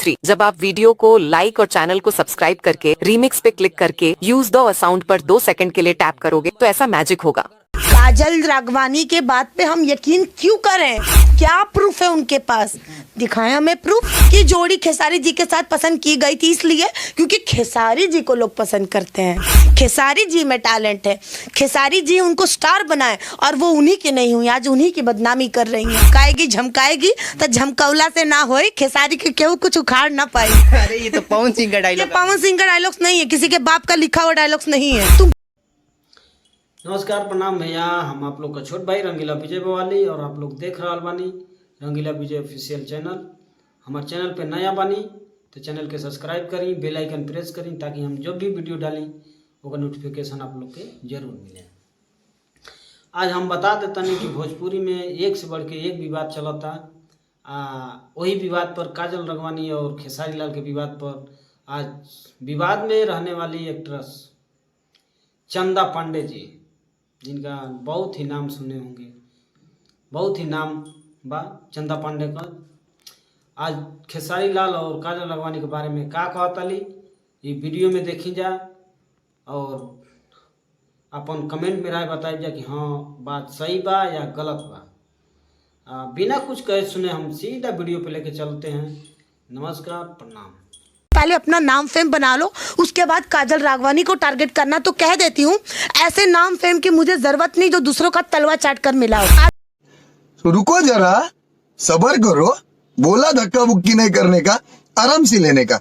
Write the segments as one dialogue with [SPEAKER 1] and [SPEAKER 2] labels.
[SPEAKER 1] 3। जब आप वीडियो को लाइक और चैनल को सब्सक्राइब करके रीमिक्स पे क्लिक करके यूज द साउंड पर 2 सेकंड के लिए टैप करोगे तो ऐसा मैजिक होगा।
[SPEAKER 2] काजल राघवानी के बात पे हम यकीन क्यों करें? क्या प्रूफ है उनके पास? दिखाएं हमें प्रूफ कि जोड़ी खेसारी जी के साथ पसंद की गई थी, इसलिए क्योंकि खेसारी जी को लोग पसंद करते हैं। खेसारी जी में टैलेंट है, खेसारी जी उनको स्टार बनाए और वो उन्हीं की नहीं हुई, आज उन्हीं की बदनामी कर रही है। काएगी झमकाएगी तो झमकौला से ना होए, खेसारी के केहू कुछ उखाड़ ना पाई।
[SPEAKER 3] अरे ये तो पवन सिंह का डायलॉग,
[SPEAKER 2] पवन सिंह का डायलॉग्स नहीं है, किसी के बाप का लिखा हुआ डायलॉग्स नहीं है। तुम
[SPEAKER 4] नमस्कार, प्रणाम भैया। हम आप लोग का छोट भाई रंगीला विजय बवाली और आप लोग देख रहा बानी रंगीला विजय ऑफिशियल चैनल। हमारे चैनल पे नया बानी तो चैनल के सब्सक्राइब करी, बेल आइकन प्रेस करी ताकि हम जब भी वीडियो डाली वो नोटिफिकेशन आप लोग के जरूर मिले। आज हम बता देते हैं कि भोजपुरी में एक से बढ़ के एक विवाद चलता। वही विवाद पर काजल राघवानी और खेसारी लाल के विवाद पर आज विवाद में रहने वाली एक्ट्रेस चंदा पांडे जी, जिनका बहुत ही नाम सुने होंगे, बहुत ही नाम बा चंदा पांडे का। आज खेसारी लाल और काजल राघवानी के बारे में का कहतली ये वीडियो में देखी जा और अपन कमेंट में राय बताई जा कि हाँ बात सही बा या गलत बा। बिना कुछ कहे सुने हम सीधा वीडियो पे लेके चलते हैं। नमस्कार, प्रणाम।
[SPEAKER 2] पहले अपना नाम फेम बना लो, उसके बाद काजल राघवानी को टारगेट करना। तो कह देती हूँ, ऐसे नाम फेम की मुझे जरूरत नहीं जो दूसरों का तलवा चाट कर मिला हो।
[SPEAKER 5] तो रुको जरा, सब्र करो। बोला धक्का बुक्की नहीं करने का, आराम से लेने का।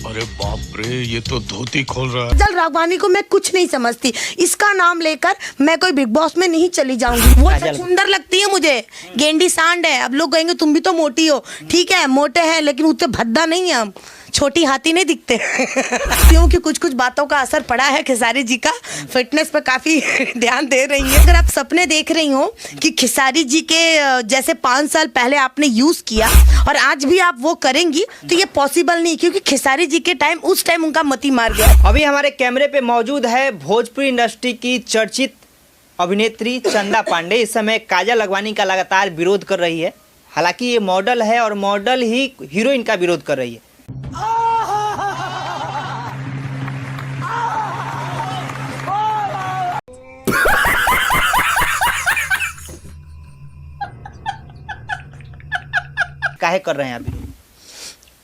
[SPEAKER 6] अरे बाप रे, ये तो धोती खोल रहा है।
[SPEAKER 2] काजल राघवानी को मैं कुछ नहीं समझती, इसका नाम लेकर मैं कोई बिग बॉस में नहीं चली जाऊंगी। वो सुंदर लगती है मुझे, गेंडी सांड है। अब लोग कहेंगे तुम भी तो मोटी हो, ठीक है मोटे हैं लेकिन उतने भद्दा नहीं है हम, छोटी हाथी नहीं दिखते। क्योंकि कुछ कुछ बातों का असर पड़ा है खेसारी जी का, फिटनेस पर काफी ध्यान दे रही है। अगर आप सपने देख रही हो कि खेसारी जी के जैसे 5 साल पहले आपने यूज किया और आज भी आप वो करेंगी तो ये पॉसिबल नहीं, क्योंकि खेसारी जी के टाइम उस टाइम उनका मति मार गया।
[SPEAKER 3] अभी हमारे कैमरे पे मौजूद है भोजपुरी इंडस्ट्री की चर्चित अभिनेत्री चंदा पांडे। इस समय काजल राघवानी का लगातार विरोध कर रही है। हालांकि ये मॉडल है और मॉडल ही हीरोइन का विरोध कर रही है। काहे कर रहे हैं अभी?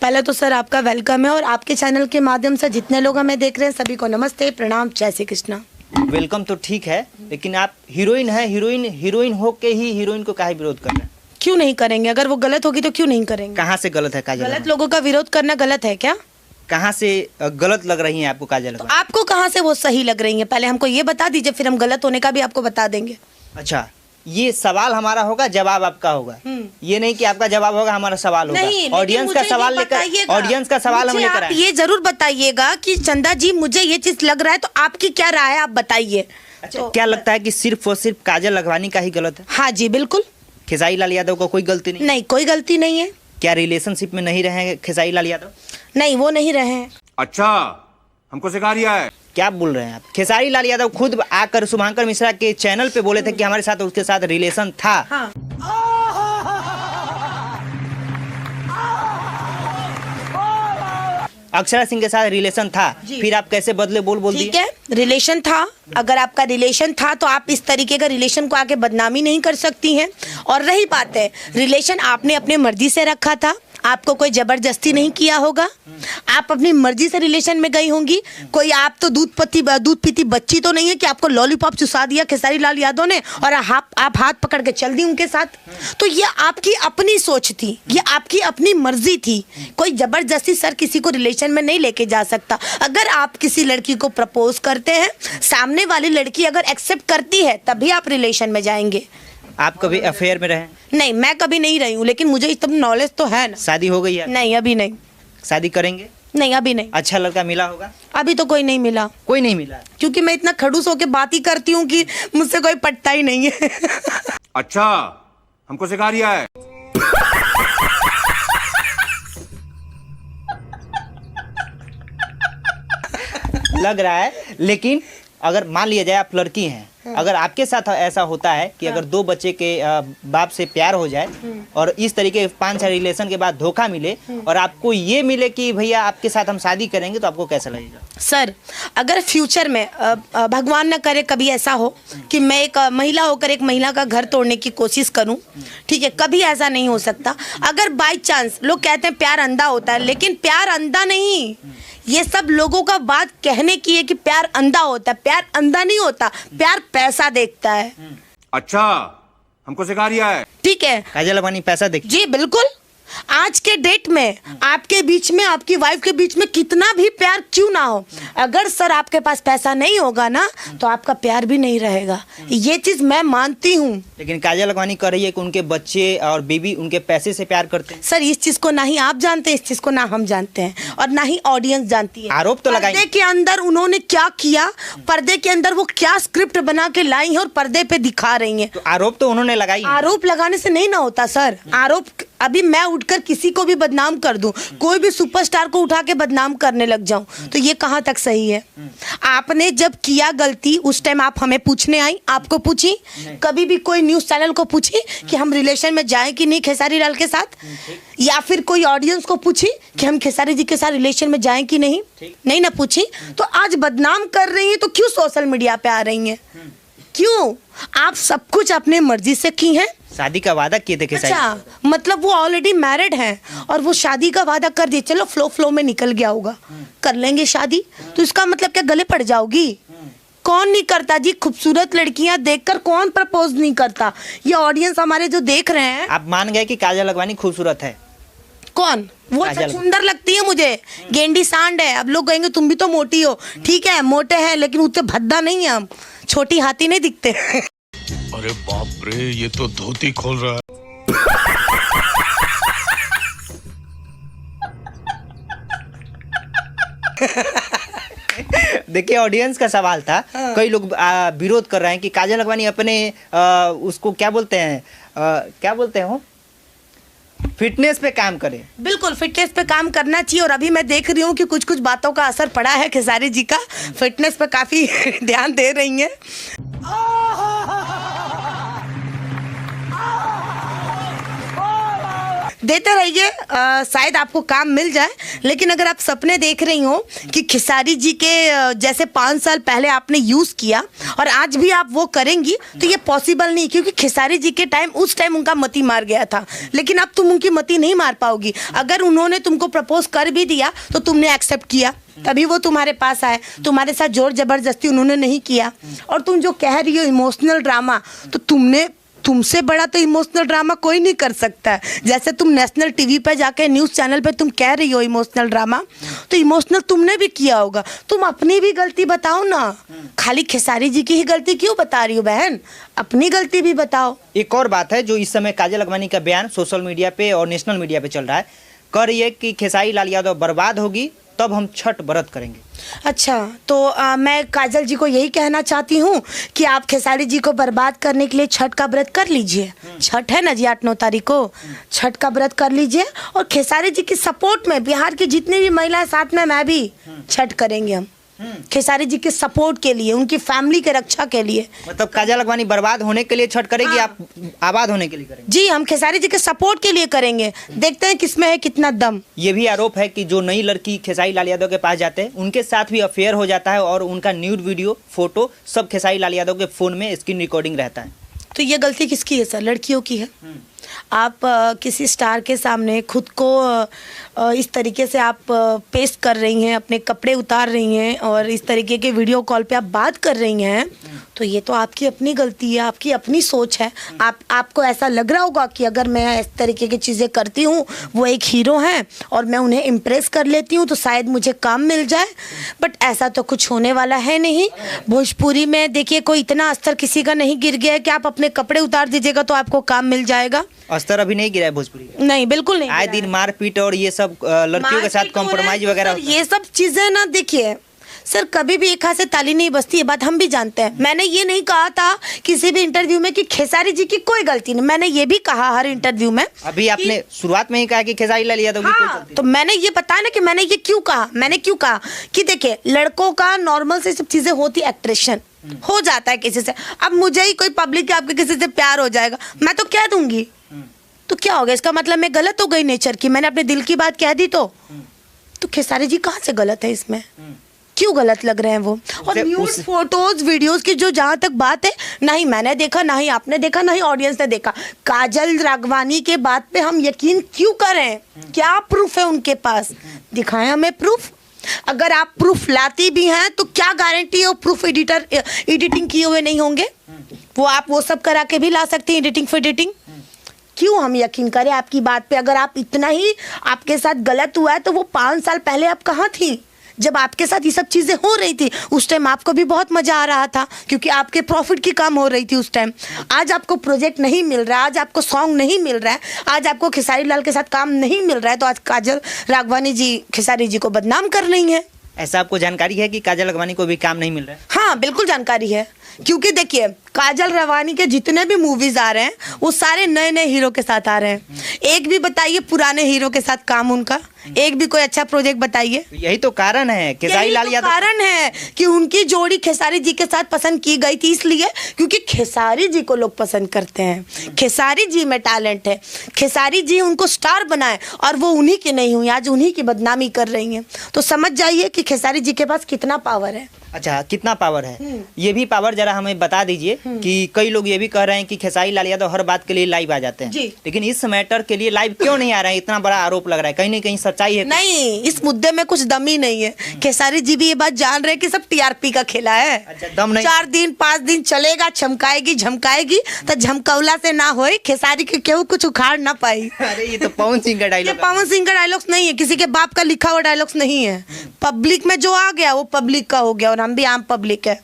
[SPEAKER 2] पहले तो सर आपका वेलकम है और आपके चैनल के माध्यम से जितने लोग हमें देख रहे हैं सभी को नमस्ते, प्रणाम, जय श्री कृष्णा।
[SPEAKER 3] वेलकम तो ठीक है, लेकिन आप हीरोइन है, हीरोइन होके ही हीरोइन को काहे विरोध कर रहे हैं?
[SPEAKER 2] क्यों नहीं करेंगे? अगर वो गलत होगी तो क्यों नहीं करेंगे?
[SPEAKER 3] कहाँ से गलत है काजल?
[SPEAKER 2] गलत लोगों का विरोध करना गलत है क्या?
[SPEAKER 3] कहाँ से गलत लग रही है आपको काजल?
[SPEAKER 2] तो आपको कहाँ से वो सही लग रही है? पहले हमको ये बता दीजिए, फिर हम गलत होने का भी आपको बता देंगे।
[SPEAKER 3] अच्छा, ये सवाल हमारा होगा, जवाब आपका होगा। ये नहीं कि आपका जवाब होगा हमारा सवाल होगा। ऑडियंस का सवाल लेकर, ऑडियंस का सवाल हम लेकर आए।
[SPEAKER 2] ये जरूर बताइएगा कि चंदा जी मुझे ये चीज लग रहा है, तो आपकी क्या राय है आप बताइए।
[SPEAKER 3] अच्छा, तो क्या लगता है कि सिर्फ और सिर्फ काजल राघवानी का ही गलत है?
[SPEAKER 2] हाँ जी बिल्कुल।
[SPEAKER 3] खेसारी लाल यादव को कोई गलती नहीं?
[SPEAKER 2] नहीं, कोई गलती नहीं है।
[SPEAKER 3] क्या रिलेशनशिप में नहीं रहे खेसारी लाल यादव?
[SPEAKER 2] नहीं, वो नहीं रहे हैं।
[SPEAKER 6] अच्छा, हमको सिखा रिया है।
[SPEAKER 3] क्या बोल रहे हैं आप? खेसारी लाल यादव खुद आकर शुभांकर मिश्रा के चैनल पे बोले थे कि हमारे साथ उसके साथ रिलेशन था।
[SPEAKER 2] हाँ।
[SPEAKER 3] अक्षरा सिंह के साथ रिलेशन था, फिर आप कैसे बदले बोल दिए?
[SPEAKER 2] ठीक है, रिलेशन था। अगर आपका रिलेशन था तो आप इस तरीके का रिलेशन को आके बदनामी नहीं कर सकती हैं। और रही बात है, रिलेशन आपने अपने मर्जी से रखा था, आपको कोई जबरदस्ती नहीं किया होगा, आप अपनी मर्जी से रिलेशन में गई होंगी। कोई आप तो दूध पीती बच्ची तो नहीं है कि आपको लॉलीपॉप चुसा दिया खेसारी लाल यादव ने और आप हाथ पकड़ के चल दी उनके साथ। तो ये आपकी अपनी सोच थी, ये आपकी अपनी मर्जी थी। कोई जबरदस्ती सर किसी को रिलेशन में नहीं लेके जा सकता। अगर आप किसी लड़की को प्रपोज करते हैं, सामने वाली लड़की अगर एक्सेप्ट करती है तभी आप रिलेशन में जाएंगे।
[SPEAKER 3] आप कभी अफेयर में रहे?
[SPEAKER 2] नहीं, मैं कभी नहीं रही हूँ, लेकिन मुझे इतना नॉलेज तो है ना।
[SPEAKER 3] शादी हो गई है?
[SPEAKER 2] नहीं, अभी नहीं।
[SPEAKER 3] शादी करेंगे?
[SPEAKER 2] नहीं, अभी नहीं।
[SPEAKER 3] अच्छा लड़का मिला होगा?
[SPEAKER 2] अभी तो कोई नहीं मिला।
[SPEAKER 3] कोई नहीं मिला?
[SPEAKER 2] क्योंकि मैं इतना खड़ूस होके बात ही करती हूँ कि मुझसे कोई पटता ही नहीं है।
[SPEAKER 6] अच्छा, हमको सिखा रिया है।
[SPEAKER 3] लग रहा है, लेकिन अगर मान लिया जाए आप लड़की हैं, अगर आपके साथ ऐसा होता है कि अगर दो बच्चे के बाप से प्यार हो जाए और इस तरीके 5 साल रिलेशन के बाद धोखा मिले और आपको ये मिले कि भैया आपके साथ हम शादी करेंगे, तो आपको कैसा लगेगा?
[SPEAKER 2] सर, अगर फ्यूचर में भगवान न करे कभी ऐसा हो कि मैं एक महिला होकर एक महिला का घर तोड़ने की कोशिश करूं, ठीक है, कभी ऐसा नहीं हो सकता। अगर बाय चांस, लोग कहते हैं प्यार अंधा होता है, लेकिन प्यार अंधा नहीं, ये सब लोगों का बात कहने की है कि प्यार अंधा होता है। प्यार अंधा नहीं होता, प्यार पैसा देखता है।
[SPEAKER 7] अच्छा, हमको सिखा रिया है।
[SPEAKER 2] ठीक है,
[SPEAKER 3] काजल लखवानी पैसा देख,
[SPEAKER 2] जी बिल्कुल। आज के डेट में आपके बीच में, आपकी वाइफ के बीच में कितना भी प्यार क्यों ना हो, अगर सर आपके पास पैसा नहीं होगा ना तो आपका प्यार भी नहीं रहेगा। ये चीज मैं मानती हूँ।
[SPEAKER 3] लेकिन काजल लखवानी कह रही है कि उनके बच्चे और बीबी उनके पैसे से प्यार करते हैं।
[SPEAKER 2] सर, इस चीज को ना ही आप जानते हैं, इस चीज को ना हम जानते हैं और ना ही ऑडियंस जानती है।
[SPEAKER 3] आरोप तो लगाएंगे।
[SPEAKER 2] पर्दे के अंदर उन्होंने क्या किया, पर्दे के अंदर वो क्या स्क्रिप्ट बना के लाई है और पर्दे पे दिखा रही है।
[SPEAKER 3] तो आरोप तो उन्होंने लगाई।
[SPEAKER 2] आरोप लगाने से नहीं ना होता सर। आरोप, अभी मैं उठकर किसी को भी बदनाम कर दूं, कोई भी सुपरस्टार को उठा के बदनाम करने लग जाऊं, तो ये कहां तक सही है? आपने जब किया गलती, उस टाइम आप हमें पूछने आई? आपको पूछी? कभी भी कोई न्यूज चैनल को पूछी कि हम रिलेशन में जाएं कि नहीं खेसारी लाल के साथ? या फिर कोई ऑडियंस को पूछी कि हम खेसारी जी के साथ रिलेशन में जाएं कि नहीं? नहीं ना पूछी। तो आज बदनाम कर रही है तो क्यों सोशल मीडिया पे आ रही है? क्यों? आप सब कुछ अपने मर्जी से की हैं।
[SPEAKER 3] शादी का वादा किए थे खेसारी।
[SPEAKER 2] अच्छा, मतलब वो ऑलरेडी मैरिड हैं और वो शादी का वादा कर दिए, चलो फ्लो में निकल गया होगा, कर लेंगे शादी, तो इसका मतलब क्या गले पड़ जाओगी? कौन नहीं करता जी? खूबसूरत लड़कियां देखकर कौन प्रपोज नहीं करता? ये ऑडियंस हमारे जो देख रहे हैं।
[SPEAKER 3] आप मान गए कि काजल लखवानी खूबसूरत है?
[SPEAKER 2] कौन? वो
[SPEAKER 3] काजल।
[SPEAKER 2] सुंदर लगती है मुझे, गेंडी सांड है। अब लोग कहेंगे तुम भी तो मोटी हो, ठीक है मोटे हैं लेकिन उतने भद्दा नहीं है हम, छोटी हाथी नहीं दिखते।
[SPEAKER 6] अरे बाप रे, ये तो धोती खोल रहा है।
[SPEAKER 3] देखिए, ऑडियंस का सवाल था। कई लोग विरोध कर रहे हैं कि काजल लखवानी अपने उसको क्या बोलते हैं, क्या बोलते हैं वो, फिटनेस पे काम करे।
[SPEAKER 2] बिल्कुल, फिटनेस पे काम करना चाहिए। और अभी मैं देख रही हूँ कि कुछ कुछ बातों का असर पड़ा है खेसारी जी का, फिटनेस पे काफी ध्यान दे रही हैं। देते रहिए, शायद आपको काम मिल जाए। लेकिन अगर आप सपने देख रही हो कि खेसारी जी के जैसे 5 साल पहले आपने यूज़ किया और आज भी आप वो करेंगी, तो ये पॉसिबल नहीं, क्योंकि खेसारी जी के टाइम, उस टाइम उनका मती मार गया था, लेकिन अब तुम उनकी मती नहीं मार पाओगी। अगर उन्होंने तुमको प्रपोज कर भी दिया तो तुमने एक्सेप्ट किया, तभी वो तुम्हारे पास आए। तुम्हारे साथ जोर जबरदस्ती उन्होंने नहीं किया। और तुम जो कह रही हो इमोशनल ड्रामा, तो तुमसे बड़ा तो इमोशनल ड्रामा कोई नहीं कर सकता है। जैसे तुम नेशनल टीवी पे जाके न्यूज़ चैनल पे तुम कह रही हो इमोशनल ड्रामा, तो इमोशनल तुमने भी किया होगा। तुम अपनी भी गलती बताओ ना, खाली खेसारी जी की ही गलती क्यों बता रही हो बहन? अपनी गलती भी बताओ।
[SPEAKER 3] एक और बात है जो इस समय काजल लखवानी का बयान सोशल मीडिया पे और नेशनल मीडिया पे चल रहा है, कह रही है कि खेसारी लाल यादव बर्बाद होगी तब हम छठ व्रत करेंगे।
[SPEAKER 2] अच्छा, तो मैं काजल जी को यही कहना चाहती हूँ कि आप खेसारी जी को बर्बाद करने के लिए छठ का व्रत कर लीजिए। छठ है ना जी 8-9 तारीख को, छठ का व्रत कर लीजिए। और खेसारी जी की सपोर्ट में बिहार की जितनी भी महिलाएं साथ में, मैं भी छठ करेंगे हम खेसारी जी के सपोर्ट के लिए, उनकी फैमिली के रक्षा के लिए।
[SPEAKER 3] मतलब काजल लखवानी बर्बाद होने के लिए छठ करेगी, आप आबाद होने के लिए करेंगे?
[SPEAKER 2] जी, हम खेसारी जी के सपोर्ट के लिए करेंगे। देखते हैं किसमें है कितना दम।
[SPEAKER 3] ये भी आरोप है कि जो नई लड़की खेसारी लाल यादव के पास जाते हैं, उनके साथ भी अफेयर हो जाता है और उनका न्यूड वीडियो, फोटो सब खेसारी लाल यादव के फोन में स्क्रीन रिकॉर्डिंग रहता है।
[SPEAKER 2] तो ये गलती किसकी है सर? लड़कियों की है। आप किसी स्टार के सामने खुद को इस तरीके से आप पेश कर रही हैं, अपने कपड़े उतार रही हैं और इस तरीके के वीडियो कॉल पे आप बात कर रही हैं, तो ये तो आपकी अपनी गलती है, आपकी अपनी सोच है। आपको ऐसा लग रहा होगा कि अगर मैं इस तरीके की चीज़ें करती हूँ, वो एक हीरो हैं और मैं उन्हें इम्प्रेस कर लेती हूँ तो शायद मुझे काम मिल जाए, बट ऐसा तो कुछ होने वाला है नहीं। भोजपुरी में देखिए, कोई इतना स्तर किसी का नहीं गिर गया है कि आप अपने कपड़े उतार दीजिएगा तो आपको काम मिल जाएगा।
[SPEAKER 3] स्तर अभी नहीं गिरा है भोजपुरी का?
[SPEAKER 2] नहीं, बिल्कुल नहीं।
[SPEAKER 3] आए दिन मारपीट और ये सब लड़कियों के साथ कॉम्प्रोमाइज वगैरह।
[SPEAKER 2] ये सब चीजें ना, देखिए सर कभी भी एक हाथ से ताली नहीं बजती, ये बात हम भी जानते हैं। मैंने ये नहीं कहा था किसी भी इंटरव्यू में कि खेसारी जी की कोई गलती नहीं। मैंने ये भी कहा हर इंटरव्यू में।
[SPEAKER 3] अभी आपने शुरुआत में ही कहा कि खेसारी लाल यादव की कोई
[SPEAKER 2] हाँ,
[SPEAKER 3] गलती
[SPEAKER 2] तो मैंने ये बताया ना कि मैंने ये क्यों कहा। मैंने क्यों कहा कि देखिए लड़कों का नॉर्मल से सब चीजें होती, एक्ट्रेशन हो जाता है किसी से। अब मुझे ही कोई पब्लिक आपके किसी से प्यार हो जाएगा, मैं तो कह दूंगी, तो क्या हो गया? इसका मतलब मैं गलत हो गई नेचर की? मैंने अपने दिल की बात कह दी तो खेसारी जी कहाँ से गलत है इसमें? क्यों गलत लग रहे हैं वो? और न्यूज फोटोज वीडियोस की जो जहां तक बात है, ना ही मैंने देखा, ना ही आपने देखा, ना ही ऑडियंस ने देखा। काजल राघवानी के बात पे हम यकीन क्यों करें? क्या प्रूफ है उनके पास? दिखाएं हमें प्रूफ। अगर आप प्रूफ लाती भी हैं तो क्या गारंटी है वो प्रूफ एडिटिंग किए हुए नहीं होंगे? वो आप वो सब करा के भी ला सकती हैं, एडिटिंग फेडिटिंग। क्यों हम यकीन करें आपकी बात पे? अगर आप इतना ही आपके साथ गलत हुआ है तो वो 5 साल पहले आप कहाँ थी जब आपके साथ ये सब चीजें हो रही थी? उस टाइम आपको भी बहुत मजा आ रहा था क्योंकि आपके प्रॉफिट की काम हो रही थी उस टाइम। आज आपको प्रोजेक्ट नहीं मिल रहा है, आज आपको सॉन्ग नहीं मिल रहा है, आज आपको खेसारी लाल के साथ काम नहीं मिल रहा है, तो आज काजल राघवानी जी खेसारी जी को बदनाम कर रही है।
[SPEAKER 3] ऐसा आपको जानकारी है कि काजल राघवानी को भी काम नहीं मिल रहा है?
[SPEAKER 2] हाँ बिल्कुल जानकारी है, क्योंकि देखिए काजल राघवानी के जितने भी मूवीज आ रहे हैं वो सारे नए नए हीरो के साथ आ रहे हैं। एक भी बताइए पुराने हीरो के साथ काम उनका, एक भी कोई अच्छा प्रोजेक्ट बताइए।
[SPEAKER 3] यही तो कारण है खेसारी लाल यादव,
[SPEAKER 2] कारण है कि उनकी जोड़ी खेसारी जी के साथ पसंद की गई थी, इसलिए क्योंकि खेसारी जी को लोग पसंद करते हैं। खेसारी जी में टैलेंट है, खेसारी जी उनको स्टार बनाए और वो उन्हीं की नहीं हुई, आज उन्हीं की बदनामी कर रही हैं। तो समझ जाइए कि खेसारी जी के पास कितना पावर है।
[SPEAKER 3] अच्छा कितना पावर है, ये भी पावर जरा हमें बता दीजिए कि कई लोग ये भी कह रहे हैं कि खेसारी लाल यादव हर बात के लिए लाइव आ जाते हैं
[SPEAKER 2] जी।
[SPEAKER 3] लेकिन इस मैटर के लिए लाइव क्यों नहीं आ रहे हैं? इतना बड़ा आरोप लग रहा है, कहीं ना कहीं सच्चाई है?
[SPEAKER 2] नहीं, इस मुद्दे में कुछ दम ही नहीं है। खेसारी जी भी ये बात जान रहे हैं कि सब टीआरपी का खेला है।
[SPEAKER 3] अच्छा, दम नहीं?
[SPEAKER 2] 4 दिन 5 दिन चलेगा, चमकाएगी झमकाएगी, तो झमकौला से ना होए, खेसारी के केहू कुछ उखाड़ ना पाई।
[SPEAKER 3] अरे ये तो पवन सिंह का
[SPEAKER 2] ये
[SPEAKER 3] डायलॉग,
[SPEAKER 2] पवन सिंह का डायलॉग्स नहीं है, किसी के बाप का लिखा हुआ डायलॉग्स नहीं है। पब्लिक में जो आ गया वो पब्लिक का हो गया और हम भी आम पब्लिक है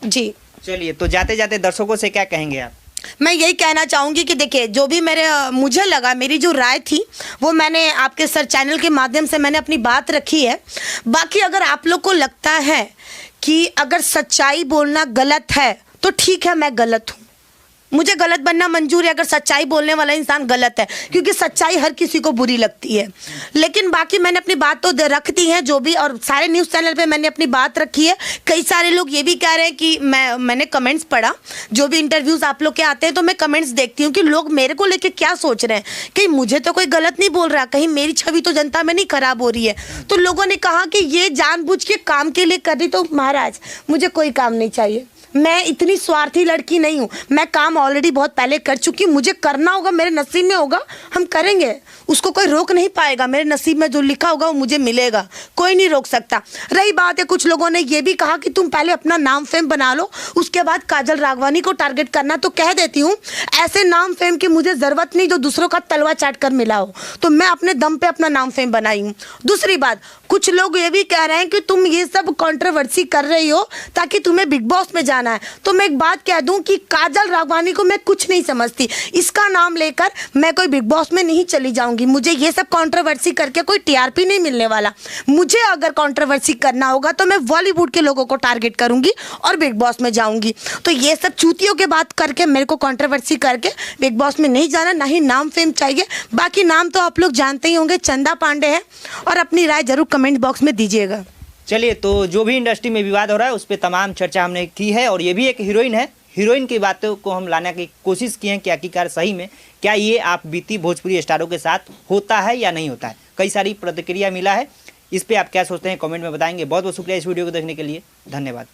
[SPEAKER 2] जी।
[SPEAKER 3] चलिए तो जाते जाते दर्शकों से क्या कहेंगे आप?
[SPEAKER 2] मैं यही कहना चाहूंगी कि देखिए जो भी मुझे लगा, मेरी जो राय थी वो मैंने आपके सर चैनल के माध्यम से मैंने अपनी बात रखी है। बाकी अगर आप लोग को लगता है कि अगर सच्चाई बोलना गलत है तो ठीक है, मैं गलत हूँ, मुझे गलत बनना मंजूर है अगर सच्चाई बोलने वाला इंसान गलत है, क्योंकि सच्चाई हर किसी को बुरी लगती है। लेकिन बाकी मैंने अपनी बात तो रख दी है जो भी, और सारे न्यूज़ चैनल पे मैंने अपनी बात रखी है। कई सारे लोग ये भी कह रहे हैं कि मैंने कमेंट्स पढ़ा, जो भी इंटरव्यूज आप लोग के आते हैं तो मैं कमेंट्स देखती हूँ कि लोग मेरे को लेके क्या सोच रहे हैं, कि मुझे तो कोई गलत नहीं बोल रहा, कहीं मेरी छवि तो जनता में नहीं खराब हो रही है। तो लोगों ने कहा कि ये जानबूझ के काम के लिए कर रही, तो महाराज मुझे कोई काम नहीं चाहिए, मैं इतनी स्वार्थी लड़की नहीं हूँ, मैं काम ऑलरेडी बहुत पहले कर चुकी, मुझे करना होगा, मेरे नसीब में होगा, हम करेंगे, उसको कोई रोक नहीं पाएगा। मेरे नसीब में जो लिखा होगा वो मुझे मिलेगा, कोई नहीं रोक सकता। रही बात है, कुछ लोगों ने ये भी कहा कि तुम पहले अपना नाम फेम बना लो, उसके बाद काजल राघवानी को टारगेट करना। तो कह देती हूँ ऐसे नाम फेम की मुझे ज़रूरत नहीं जो दूसरों का तलवा चाट कर मिला हो, तो मैं अपने दम पे अपना नाम फेम बनाई हूँ। दूसरी बात, कुछ लोग ये भी कह रहे हैं कि तुम ये सब कंट्रोवर्सी कर रही हो ताकि तुम्हें बिग बॉस में जाना है। तो मैं एक बात कह दूं कि काजल राघवानी को मैं कुछ नहीं समझती, इसका नाम लेकर मैं कोई बिग बॉस में नहीं चली जाऊंगी। मुझे ये सब कंट्रोवर्सी करके कोई टीआरपी नहीं मिलने वाला। मुझे अगर कंट्रोवर्सी करना होगा तो मैं बॉलीवुड के लोगों को टारगेट करूंगी और बिग बॉस में जाऊंगी। तो ये सब चूतियों के बात करके मेरे को कंट्रोवर्सी करके बिग बॉस में नहीं जाना, ना ही नाम फेम चाहिए। बाकी नाम तो आप लोग जानते ही होंगे, चंदा पांडे है, और अपनी राय जरूर कमेंट बॉक्स में दीजिएगा।
[SPEAKER 3] चलिए तो जो भी इंडस्ट्री में विवाद हो रहा है उस पर तमाम चर्चा हमने की है, और ये भी एक हीरोइन है, हीरोइन की बातों को हम लाने की कोशिश की है कि आखिरकार सही में क्या ये आप बीती भोजपुरी स्टारों के साथ होता है या नहीं होता है। कई सारी प्रतिक्रिया मिला है, इस पर आप क्या सोचते हैं कमेंट में बताएंगे। बहुत बहुत शुक्रिया इस वीडियो को देखने के लिए, धन्यवाद।